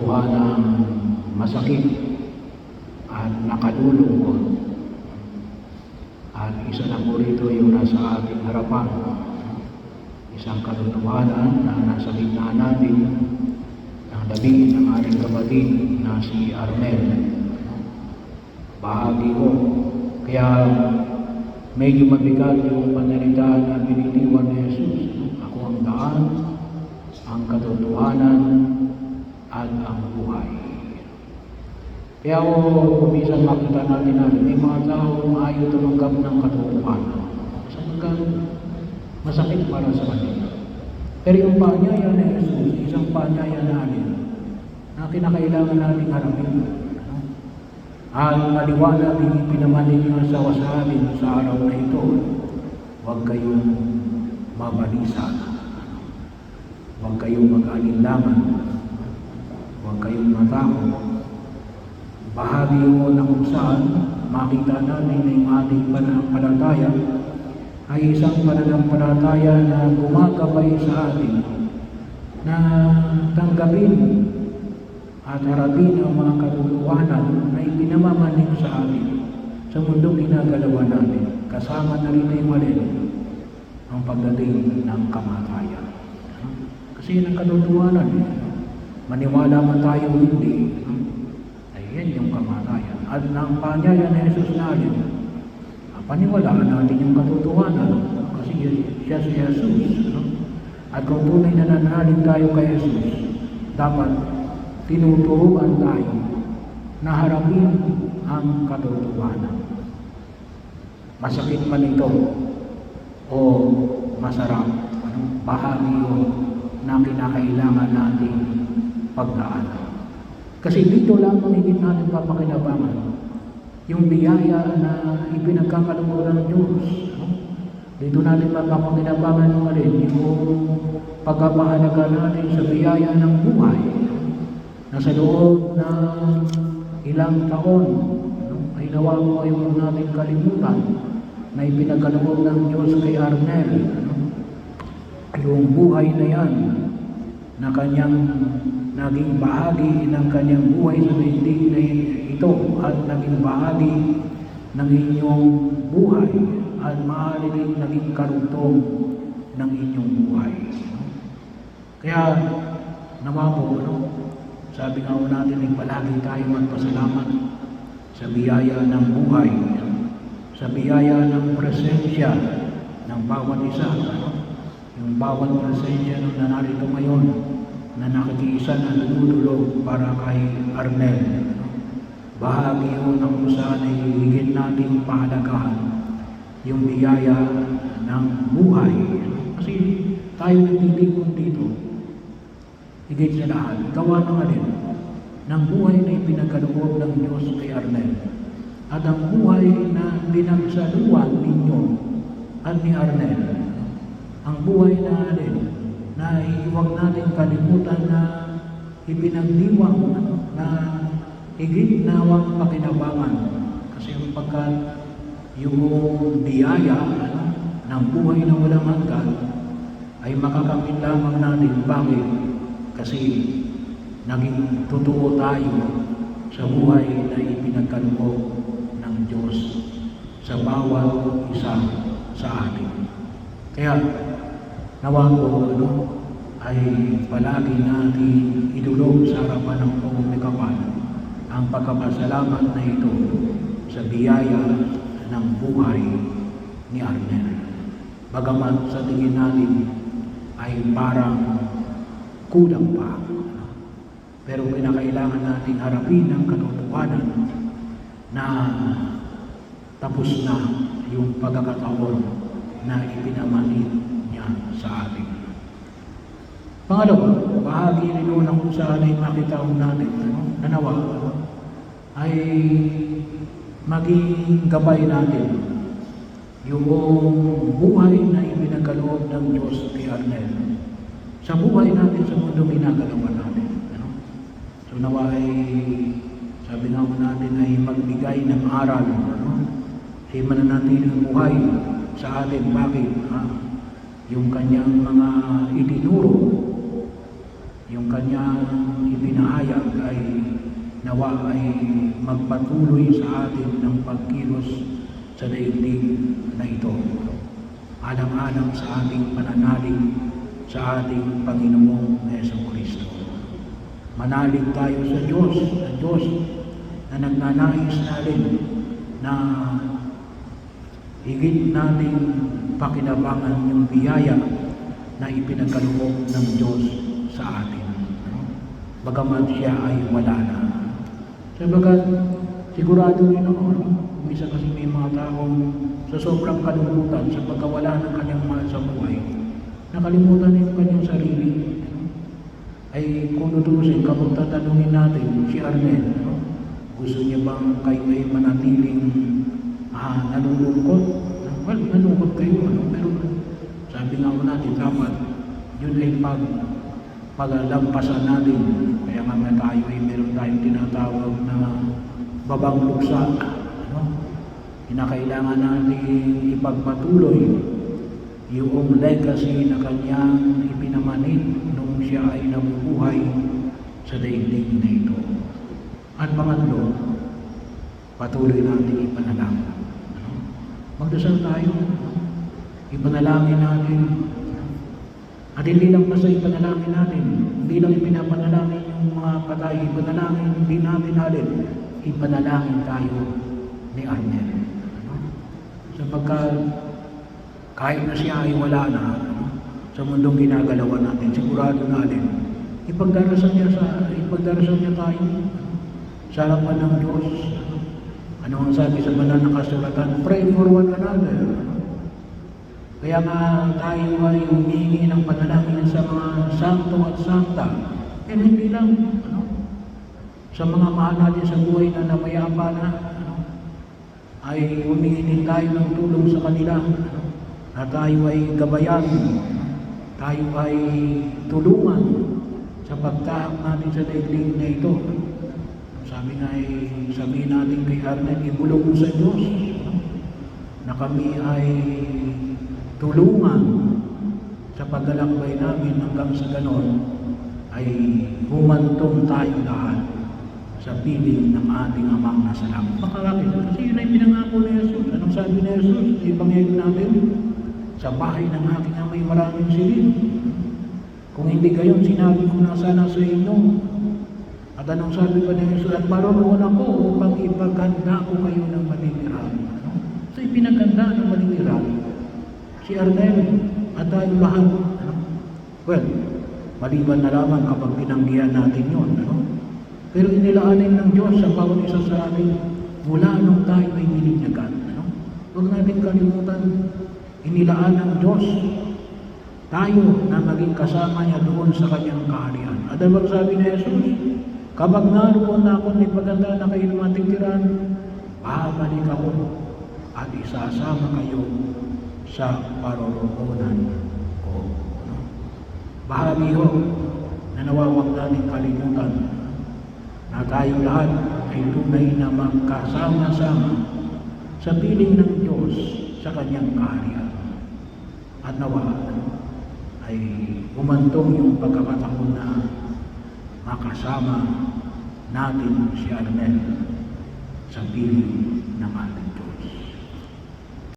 katotohanan masakit at nakalulungkot. At isa na po rito yung nasa ating harapan. Isang katotohanan na nasa gitna natin ng labi ng ating kapatid na si Arnel. Bahagi ko. Kaya medyo mabigat yung panalita na binitiwan ni Jesus. Ako ang daan, ang katotohanan, at ang buhay. Kaya kumisan makita natin na may mga taong ayaw tumanggap ng katotohanan. Sapagkat masakit para sa kanila. Pero yung paanyaya ni Jesus, isang paanyaya natin na kinakailangan nating harapin. At maliwanag yung pinamanin niyo sa wasabi sa araw na ito, huwag kayong mabalisan. Huwag kayong mag-alinlangan. Huwag kayong matakot. Bahagi mo na kung saan makita natin na yung ating pananampalataya ay isang pananampalataya na gumagabay sa atin na tanggapin at harapin ang mga katotohanan na ipinamamanig sa atin sa mundong ginagalawan natin. Kasama na rin ay malin ang pagdating ng kamatayan. Kasi yun ang katotohanan. Maniwala man tayo hindi, ay yan yung kamatayan. At ang paanyaya ni Jesus natin, paniwalaan natin yung katotohanan kasi siya si Jesus. At kung tunay na nananalig tayo kay Jesus, dapat tinuturuan tayo na harapin ang katotohanan. Masakit man ito o masarap, bahagi yun na kinakailangan nating pagdaanan. Kasi dito lang higit natin papakinabangan yung biyaya na ipinagkakaloob ng Diyos. Dito natin mapapakinabangan mo rin yung pagkapahalaga natin sa biyaya ng buhay na sa loob ng ilang taon ay nawa mo ay huwag natin kalimutan na ipinagkaloob ng Diyos kay Arnel. Yung buhay na yan na kanyang naging bahagi ng kanyang buhay sa daigdig na ito at naging bahagi ng inyong buhay at maaari rin naging karugtong ng inyong buhay. Kaya nawa po, sabi nga po natin ay palagi tayo magpasalamat sa biyaya ng buhay, sa biyaya ng presensya ng bawat isa. Yung bawat presensya na narito ngayon na nakikiisa na lumululog para kay Arnel. Bahagi yun ang kung saan ay higit nating pahalagahan yung biyaya ng buhay. Kasi tayo nagtitigong dito, higit sa lahat, gawa na nga din ng buhay na ipinagkaloob ng Diyos kay Arnel. At ang buhay na pinagsaluan ninyo at ni Arnel, ang buhay na din na huwag natin kalimutan na ipinagdiwang na higit na huwag pakinabangan. Kasi pagkat yung biyaya ng buhay na walang hanggan ay makakamit lamang natin. Bakit? Kasi naging totoo tayo sa buhay na ipinagkaloob ng Diyos sa bawat isa sa atin. Kaya nawa ko ay palagi natin idulog sa harapan ng pumikapan ang pagkapasalamat na ito sa biyaya ng buhay ni Arnel. Bagamat sa tingin natin ay parang kulang pa. Pero kinakailangan natin harapin ang katotohanan na tapos na yung pagkakataon na ipinamanid niya sa atin. Pangalawa, bahagi rin na kung saan ay makita natin na nawa ay maging gabay natin yung buhay na ipinagkaloob ng Diyos kay Arnel sa buhay natin sa mundo ginagalawan natin. So nawa ay sabi nga natin ay magbigay ng aral sa mananatiling buhay sa atin. Bakit? Yung kanyang mga itinuro yung kanyang ibinahayag ay nawa ay magpatuloy sa atin ng pagkilos sa daigdig na ito. Alang-alang sa ating pananalig sa ating Panginoong Jesucristo. Manalig tayo sa Diyos na nagnanais natin na higit nating pakinabangan yung biyaya na ipinagkaloob ng Diyos sa atin. Bagamat siya ay wala na. Sabagat sigurado rin ako, minsan kasi may mga taong sa sobrang kalungkutan sa pagkawala ng kanyang mahal sa buhay, nakalimutan niya yung kanyang sarili. Ay kung tutusin, kapag tatanungin natin si Arnel, gusto niya bang kayo ay manatiling nalulungkot? Well, nalulungkot kayo, pero sabi nga natin, dapat yun ay paglalampasan natin. Kaya nga tayo ay meron tayong tinatawag na babang luksa. Kinakailangan natin ipagpatuloy yung legacy na kanyang ipinamanid nung siya ay nabubuhay sa daigdig na ito. At pangatlo, patuloy natin ipanalangin. Magdasal tayo, ipanalangin natin. At hindi lang basta ipanalangin natin, hindi lang ipinapanalangin yung mga patay, ipanalangin, hindi natin alin, ipanalangin tayo ni Arnel. Sapagkat kahit na siya ay wala na sa mundong ginagalawan natin, sigurado natin, ipagdarasal niya tayo sa harapan ng Diyos. Ano ang sabi sa banal na kasulatan? Pray for one another. Kaya nga tayo ay humingi ng panalangin sa mga santo at santa. And hindi lang sa mga mahal natin sa buhay na namayapa na, ay humingi din tayo ng tulong sa kanila. Na tayo ay gabayan, tayo ay tulungan sa pagtahak natin sa daigdig na ito. Sabi natin kay Arnel, ibulog mo sa Diyos na kami ay tulungan sa paglalakbay namin hanggang sa ganon ay humantong tayo lahat sa piling ng ating Amang nasa langit. Bakit? Kasi yun ay pinangako ni Jesus. Anong sabi ni Jesus? Ibanghelyo natin, sa bahay ng aking amay maraming silid. Kung hindi gayon, sinabi ko na sana sa inyo. At anong sabi pa ni Jesus? At maroon ako upang ipaganda ko kayo ng matitirahan. So ipinaganda ng matitirahan si Arnel at tayo lahat. Well, maliban na lamang kapag tinanggihan natin yun. Pero inilaanin ng Diyos sa bawat isa sa amin mula nung tayo ay bininyagan. Huwag natin kalimutan, inilaan ng Diyos tayo na maging kasama niya doon sa kanyang kaharian. At ang sabi ni Jesus, kapag naroon na ako ipaganda na kayo ng matitirahan, babalik ako at isasama kayo sa paroroonan ko. Bahagi ho na nawawag natin kalimutan na tayo lahat ay tunay na magkasama-sama sa piling ng Diyos sa kanyang kaharian. At nawa ay umantong yung pagkakataon na makasama natin si Arnel sa piling ng atin.